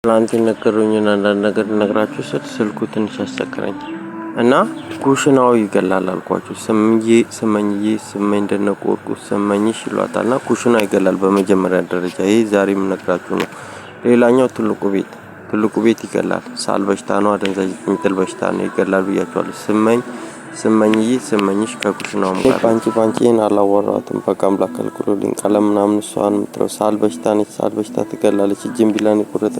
ትላንት የነገሩኝን አንዳንድ ነገር ልነግራችሁ ስልኩ ትንሽ አስቸገረኝ እና ኩሽናው ይገላል አልኳችሁ። ስመኝዬ ደነቁ ወርቁ ስመኝሽ ይሏታልና ኩሽናው ይገላል በመጀመሪያ ደረጃ። ይሄ ዛሬ የምነግራችሁ ነው። ሌላኛው ትልቁ ቤት ይገላል። ሳል በሽታ ነው፣ አደንዛዥ የሚጥል በሽታ ነው፣ ይገላል ብያችኋለሁ። ስመኝዬ ስመኝሽ ከኩሽናው ጋር ባንቺን አላወራትም። በቃ አምላክ ከልክሎልኝ ቀለም ምናምን እሷን የምትለው ሳል በሽታ ነች። ሳል በሽታ ትገላለች። እጅን ቢላን ይቆረጠ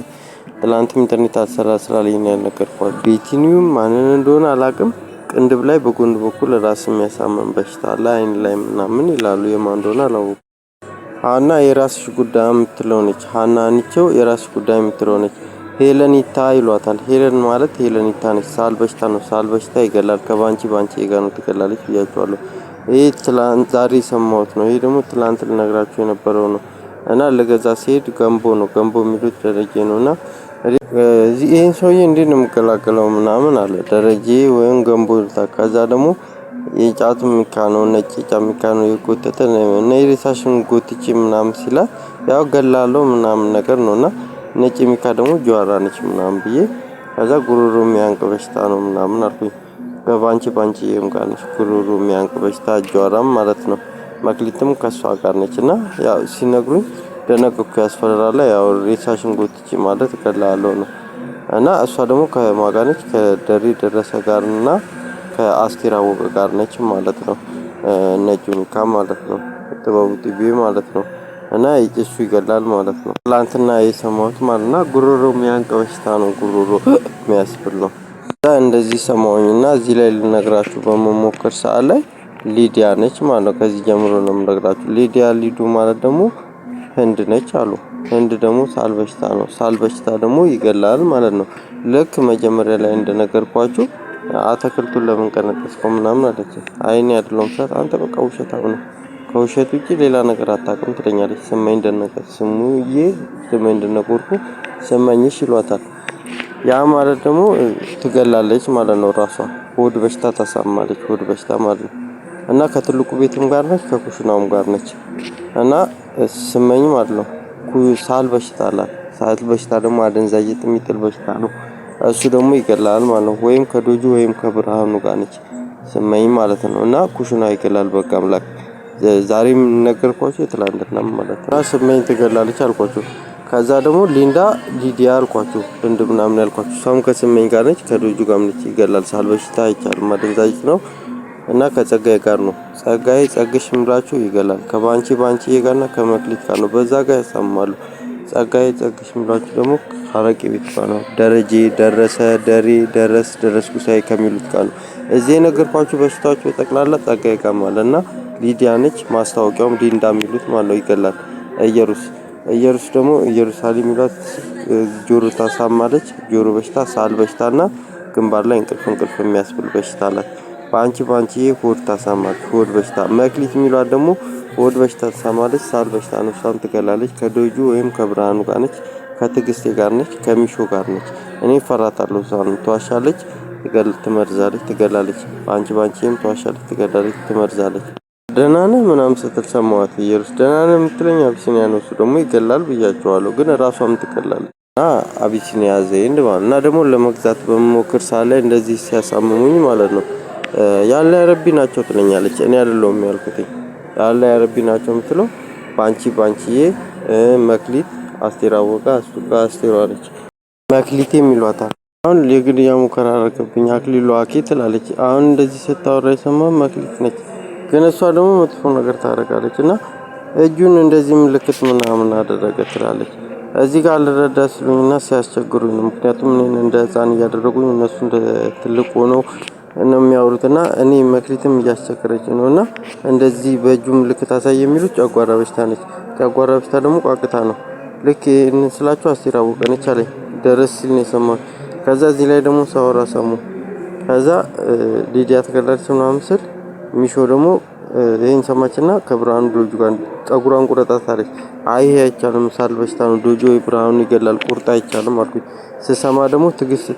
ትላንት ኢንተርኔት አሰራ ስራ ላይ ነው ያልነገርኳት። ቤቲኒውም ማንን እንደሆነ አላቅም። ቅንድብ ላይ በጎን በኩል ራስ የሚያሳመን በሽታ ላይ አይን ላይ ምናምን ይላሉ። የማን እንደሆነ አላወኩም። ሀና የራስሽ ጉዳይ የምትለው ነች። ሀና አንቺው የራስሽ ጉዳይ የምትለው ነች። ሄለኒታ ይሏታል። ሄለን ማለት ሄለኒታ ነች። ሳል በሽታ ነው። ሳል በሽታ ይገላል። ከባንቺ ጋር ነው ትገላለች ብያችኋለሁ። ይሄ ትላንት ዛሬ ሰማሁት ነው። ይሄ ደግሞ ትላንት ልነግራችሁ የነበረው ነው እና ለገዛ ሲሄድ ገንቦ ነው። ገንቦ የሚሉት ደረጀ ነውና ይሄን ሰውዬ እንዴት ነው የምገላገለው ምናምን አለ ደረጀ ወይም ገንቦ ይልታ። ከዛ ደግሞ የጫት ሚካኖ ነጭ ጫት ሚካኖ የጎተተ እና የሬሳሽን ጎትቼ ምናምን ሲላት ያው ገላለው ምናምን ነገር ነውና ነጭ ሚካ ደግሞ ጀዋራ ነች ምናምን ብዬ ከዛ ጉሮሮ የሚያንቅ በሽታ ነው ምናምን አልኩኝ። ከባንቺ ጋር ነች ጉሮሮ የሚያንቅ በሽታ ጀዋራም ማለት ነው። መክሊትም ከሷ ጋር ነችና ያው ሲነግሩኝ ደነገኩ። ያስፈራራል። ያው ሬሳሽን ጎትቼ ማለት እገላለሁ ነው እና እሷ ደግሞ ከማጋነች ከደሪ ደረሰ ጋርና ከአስቴር አወቀ ጋር ነች ማለት ነው። ነጭ ሚካ ማለት ነው። ጥበቡ ቲቪ ማለት ነው። እና እሱ ይገላል ማለት ነው። ትላንትና የሰማሁት ማለትና ጉሮሮ የሚያንቅ በሽታ ነው። ጉሮሮ የሚያስብል ነው። እንደዚህ ሰማሁኝና እዚህ ላይ ልነግራችሁ በመሞከር ሰዓት ላይ ሊዲያ ነች ማለት ነው። ከዚህ ጀምሮ ነው የምነግራችሁ። ሊዱ ማለት ደግሞ ህንድ ነች አሉ። ህንድ ደግሞ ሳል በሽታ ነው። ሳል በሽታ ደግሞ ይገላል ማለት ነው። ልክ መጀመሪያ ላይ እንደነገርኳችሁ አተክልቱን ለምን ቀነጠስከው ምናምን አለች። አይኔ አይደለም ሰት አንተ በቃ ውሸታም ነው፣ ከውሸት ውጪ ሌላ ነገር አታውቅም ትለኛለች። ስመኝ ደነቀ ወርቁ ስመኝሽ ይሏታል። ያ ማለት ደግሞ ትገላለች ማለት ነው። ራሷ ሆድ በሽታ ታሳማለች። ሆድ በሽታ ማለት ነው። እና ከትልቁ ቤትም ጋር ነች፣ ከኩሽናውም ጋር ነች። እና ስመኝ ማለት ነው ሳል በሽታ አላት። ሳል በሽታ ደግሞ አደንዛዥ የሚጥል በሽታ ነው። እሱ ደግሞ ይገላል ማለት ነው። ወይም ከዶጁ ወይም ከብርሃኑ ጋር ነች ስመኝ ማለት ነው። እና ኩሽናው ይገላል። በቃ አምላክ ዛሬም ነገርኳችሁ ትላንትና ማለት ነው። ስመኝ ትገላለች አልኳችሁ። ከዛ ደግሞ ሊዲያ አልኳችሁ። ህንድ ምናምን ያልኳችሁ እሷም ከስመኝ ጋር ነች፣ ከዶጁ ጋር ነች። ይገላል። ሳል በሽታ አይቻልም፣ አደንዛዥ ነው። እና ከጸጋዬ ጋር ነው። ጸግሽ ምላችሁ ይገላል። ከባንቺ ጋርና ከመክሊት ጋር ነው። በዛ ጋር ያሳማሉ። ጸግሽ ምላችሁ ደግሞ ካረቂ ቤት ጋር ነው። ደረጀ ደረሰ ደረስኩ ሳይ ከሚሉት ጋር ነው። እዚህ የነገርኳችሁ በሽታዎች በጠቅላላ ጸጋዬ ጋር ማለትና ሊዲያ ነች። ማስታወቂያውም ሊንዳ የሚሉት ማለት ይገላል። ኢየሩስ ደግሞ ኢየሩሳሌም ይሏት ጆሮ ታሳማለች። ጆሮ በሽታ፣ ሳል በሽታና ግንባር ላይ እንቅልፍ የሚያስብል በሽታ አላት። ባንቺ ሆድ ታሳማለች። ሆድ በሽታ መክሊት የሚሏት ደግሞ ሆድ በሽታ ታሳማለች። ሳል በሽታ ነው። እሷም ትገላለች። ከዶጁ ወይም ከብርሃኑ ጋር ነች። ከትግስቴ ጋር ነች። ከሚሾ ጋር ነች። እኔ ፈራታለሁ። እሷን ትዋሻለች፣ ትመርዛለች፣ ትገላለች። ባንቺም ትዋሻለች፣ ትገላለች፣ ትመርዛለች። ደህና ነህ ምናምን ስትል ሰማኋት። ኢየሩስ ደህና ነህ የምትለኝ አቢሲኒያ ነው። እሱ ደግሞ ይገላል ብያቸዋለሁ፣ ግን ራሷም ትገላለች። እና አቢሲኒያ ዘይንድ ማለት እና ደግሞ ለመግዛት በመሞከር ሳለ እንደዚህ ሲያሳምሙኝ ማለት ነው ያለ ያረቢ ናቸው ትለኛለች። እኔ አይደለሁም ያልኩት፣ ያለ ያረቢ ናቸው የምትለው ባንቺዬ መክሊት አስቴር አወቀ አስቴር አለች። መክሊት የሚሏታል። አሁን የግድያ ሙከራ አደረገብኝ አክሊሉ አኬ ትላለች። አሁን እንደዚህ ስታወራ የሰማው መክሊት ነች። ግን እሷ ደግሞ መጥፎ ነገር ታደርጋለች እና እጁን እንደዚህ ምልክት ምናምን አደረገ ትላለች። እዚህ ጋር ልረዳ ሲሉኝና ሲያስቸግሩኝ ነው። ምክንያቱም እኔን እንደ ህፃን እያደረጉኝ እነሱ እንደ ትልቅ ሆነው ነው የሚያወሩትና እኔ መክሊትም እያስቸገረች ነውና እንደዚህ በእጁ ምልክት አሳይ የሚሉት ጨጓራ በሽታ ነች። ጨጓራ በሽታ ደግሞ ቋቅታ ነው። ልክ ይሄን ስላችሁ አስቴር አወቀ ነች አለኝ። ደረስ ሲል ነው የሰማሁት። ከዛ እዚህ ላይ ደግሞ ሳወራ ሰሙ። ከዛ ሊዲያ ተገላለች ምናምን ስል ሚሾ ደግሞ ይሄን ሰማችና ከብርሃኑ ዶጁ ጋር ጸጉሯን ቁረጣት አለች። አይ አይቻልም ሳል በሽታ ነው ዶጆ ብርሃኑ ይገላል ቁርጥ አይቻልም አልኩኝ። ስሰማ ደግሞ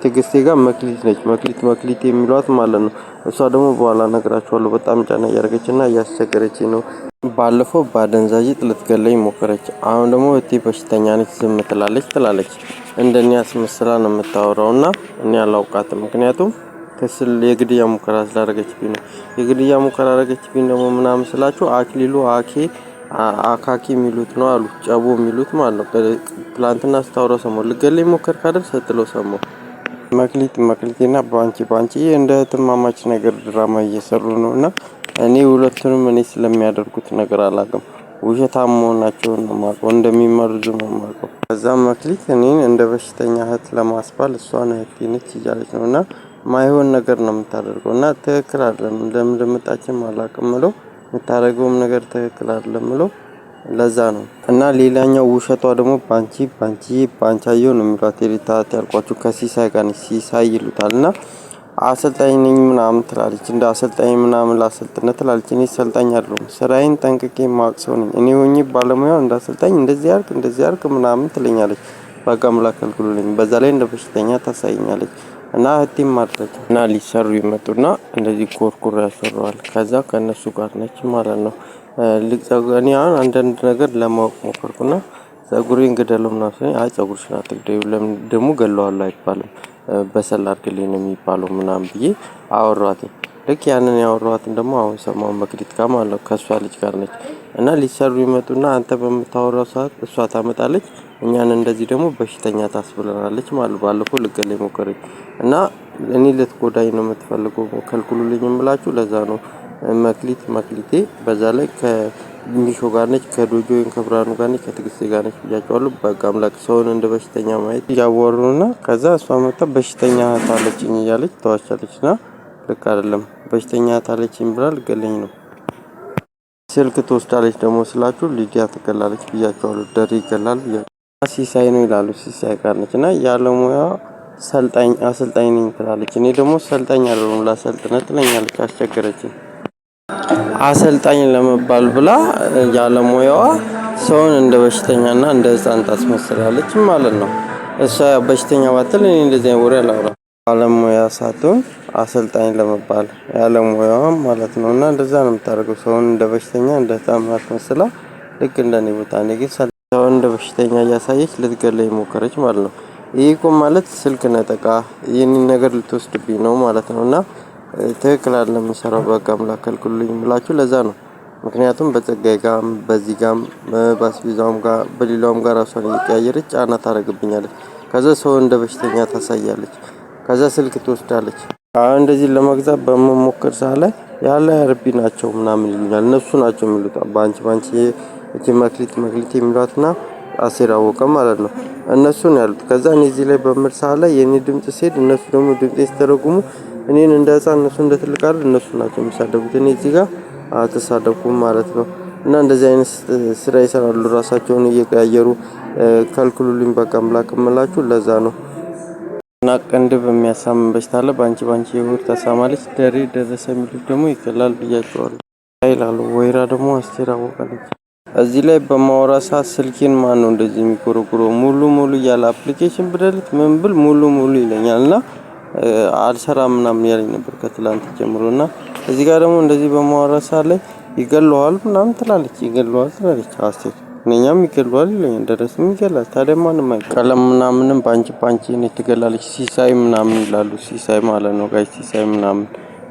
ትግስቴ ጋር መክሊት ነች መክሊት የሚሏት ማለት ነው። እሷ ደግሞ በኋላ እነግራችኋለሁ በጣም ጫና እያደረገችና እያስቸገረችኝ ነው። ባለፈው ባደንዛዥ ልትገለኝ ሞከረች። አሁን ደግሞ እቴ በሽተኛ ነች ዝም ትላለች። እንደኔ አስመስላ ነው የምታወራውና እኔ አላውቃትም። ምክንያቱም የግድያ ሙከራ ስላደረገችብኝ ነው። የግድያ ሙከራ አደረገችብኝ ደግሞ ምናምን ስላችሁ አክሊሉ አካኪ የሚሉት ነው አሉ ጨቦ የሚሉት ማለት ነው። ትላንትና ስታወራው ሰማሁ። ልገለኝ ሞከር ካደር ስትለው ሰማሁ። መክሊቴና ባንቺ እንደ እህትማማች ነገር ድራማ እየሰሩ ነውና እኔ ሁለቱንም ስለሚያደርጉት ነገር አላውቅም። ውሸታም መሆናቸውን ነው የማውቀው፣ እንደሚመርዙ ነው የማውቀው። ከዛም መክሊት እኔን እንደ በሽተኛ እህት ለማስባል እሷን እህቴ ነች እያለች ነውና ማይሆን ነገር ነው የምታደርገው እና ትክክል አይደለም። ለምን እንደመጣችም አላውቅም ብለው የምታደርገውም ነገር ትክክል አይደለም ብለው ለዛ ነው። እና ሌላኛው ውሸቷ ደግሞ ባንቻየው ነው የሚሏት የሪታት ያልኳችሁ ከሲሳይ ጋር ነች። ሲሳይ ይሉታልና አሰልጣኝ ነኝ ምናምን ትላለች። እንደ አሰልጣኝ ምናምን ላሰልጥነት ትላለች። እኔ አሰልጣኝ አይደለሁም። ስራዬን ጠንቅቄ የማውቅ ሰው ነኝ። እኔ ሆኜ ባለሙያው እንደ አሰልጣኝ እንደዚህ አርክ ምናምን ትለኛለች። በቃ ምላከልኩልኝ። በዛ ላይ እንደ በሽተኛ ታሳይኛለች። እና እህቴም ማድረግ እና ሊሰሩ ይመጡና እንደዚህ ኮርኩር ያሰራዋል። ከዛ ከነሱ ጋር ነች ማለት ነው። እኔ አሁን አንዳንድ ነገር ለማወቅ ሞከርኩና ጸጉሬን ግደለው ምናምን ሲለኝ አይ ጸጉርሽን አትግደዩ ለምን ደግሞ ገለዋለሁ አይባልም በሰል አድርግልኝ ነው የሚባለው ምናምን ብዬ አወራኋት። ልክ ያንን ያወራኋትን ደግሞ አሁን ሰማሁ መክሊት ጋር ማለት ነው ከእሷ ልጅ ጋር ነች። እና ሊሰሩ ይመጡና አንተ በምታወራው ሰዓት እሷ ታመጣለች፣ እኛን እንደዚህ ደግሞ በሽተኛ ታስብለናለች ማለት ባለፈው ልገለኝ ሞከረች። እና እኔ ልትጎዳኝ ነው የምትፈልገው ከልክሉልኝ የምላችሁ ለዛ ነው። መክሊቴ በዛ ላይ ከሚሾ ጋር ነች፣ ከዶጆ ከብርሃኑ ጋር ነች፣ ከትግስቴ ጋር ነች ብያቸዋለሁ። በቃ አምላክ ሰውን እንደ በሽተኛ ማየት እያወሩና ከዛ እሷ መጣ በሽተኛ ታለችኝ እያለች ተዋቻለችና ልክ አይደለም። በሽተኛ ታለችኝ ብላ ልገለኝ ነው። ስልክ ትወስዳለች ደግሞ ስላችሁ ሊዲያ ትገላለች ብያቸዋለሁ። ደሪ ይገላል ሲሳይ ነው ይላሉ። ሲሳይ ጋር ነች እና ያለሙያ አሰልጣኝ ነኝ ትላለች። እኔ ደግሞ ሰልጣኝ አይደለሁም ላሰልጥነት ትለኛለች። አስቸገረችኝ። አሰልጣኝ ለመባል ብላ ያለሙያዋ ሰውን እንደ በሽተኛና እንደ ህፃን ታስመስላለች ማለት ነው። እሷ በሽተኛ ባትል እኔ እንደዚህ ወሬ አላወራም። ባለሙያ ሳትሆን አሰልጣኝ ለመባል ያለሙያዋ ማለት ነው። እና እንደዛ ነው የምታደርገው። ሰውን እንደ በሽተኛ እንደ ህፃን ታስመስላ ልክ እንደኔ ቦታ እኔ ግን ሰውን እንደ በሽተኛ እያሳየች ልትገለኝ ሞከረች ማለት ነው። ይሄ እኮ ማለት ስልክ ነጠቃ ይህንን ነገር ልትወስድብኝ ነው ማለት ነው። እና ትክክል አይደለም የምሰራው። በቃ አምላክ ከልክሉልኝ ብላችሁ ለዛ ነው። ምክንያቱም በጸጋይ ጋም በዚህ ጋም በአስቤዛውም ጋር በሌላውም ጋር ራሷን እየቀያየረች ጫና ታደርግብኛለች። ከዛ ሰው እንደ በሽተኛ ታሳያለች። ከዛ ስልክ ትወስዳለች። አሁን እንደዚህ ለመግዛት በመሞከር ሰዓት ላይ ያለ አርቢ ናቸው ምናምን ይሉኛል። እነሱ ናቸው የሚሉት ባንቺ እቺ መክሊት የሚሏትና አሴር አወቀ ማለት ነው። እነሱ ነው ያሉት። ከዛ እኔ እዚህ ላይ በምል ሰዓት ላይ የኔ ድምጽ ሲሄድ እነሱ ደግሞ ድምጽ ሲተረጉሙ እኔን እንደ ህፃን እነሱ እንደ ትልቅ አይደል እነሱ ናቸው የሚሳደቡት። እኔ እዚህ ጋር አልተሳደብኩም ማለት ነው። እና እንደዚህ አይነት ስራ ይሰራሉ ራሳቸውን እየቀያየሩ ከልክሉልኝ በቃ አምላክ እምላችሁ ለዛ ነው። እና ቅንድብ የሚያሳምን በሽታ አለ። ባንቺ የሆድ ተሳማለች። ደሬ ደረሰ የሚሉት ደግሞ ይገላል ብያቸዋለሁ ይላሉ። ወይራ ደግሞ አስቴር አወቀለች። እዚህ ላይ በማወራ ሰዓት ስልኬን ማን ነው እንደዚህ የሚጎረጉረው? ሙሉ እያለ አፕሊኬሽን ብደልት ምን ብል ሙሉ ይለኛልና አልሰራም ምናምን ያለኝ ነበር ከትላንት ጀምሮና እዚህ ጋር ደግሞ እንደዚህ በማወራ ሰዓት ላይ ይገለዋል ምናምን ትላለች። አስቴር እኛም ይገለዋል ይለኛል። ደረስም ይገላል። ታዲያ ማንም ቀለም ምናምንም ባንቺ ነው ትገላለች። ሲሳይ ምናምን ይላሉ። ሲሳይ ማለት ነው ጋይ ሲሳይ ምናምን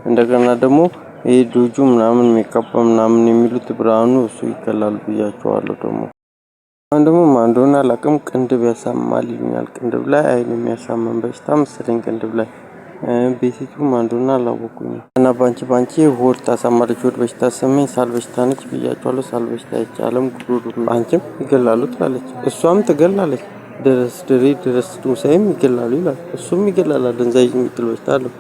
እንደገና ደግሞ ይሄ ዶጁ ምናምን ሜካፕ ምናምን የሚሉት ብርሃኑ እሱ ይገላል ብያቸዋለሁ። ደግሞ ማን እንደሆነ አላውቅም። ቅንድብ ያሳማል ይሉኛል። ቅንድብ ላይ አይን የሚያሳመን በሽታ መሰለኝ። ቅንድብ ላይ ቤቲቱ ማን እንደሆነ አላወኩኝም። እና ባንቺ ሆድ ታሳማለች። ሆድ በሽታ ሰማኝ። ሳል በሽታ ነች ብያቸዋለሁ። ሳል በሽታ አይቻልም። ጉሩሩ ባንቺም ይገላሉ ትላለች። እሷም ትገላለች። ድረስ ሙሳይም ይገላሉ ይላል። እሱም ይገላል። አደንዛዥ የሚጥል በሽታ አለው።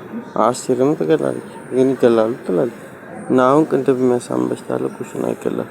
አስቴርም ትገላለች ግን ይገላሉ ትላለች። እና አሁን ቅንድብ የሚያሳምን በሽታ አለ። ኩሽና ይገላል።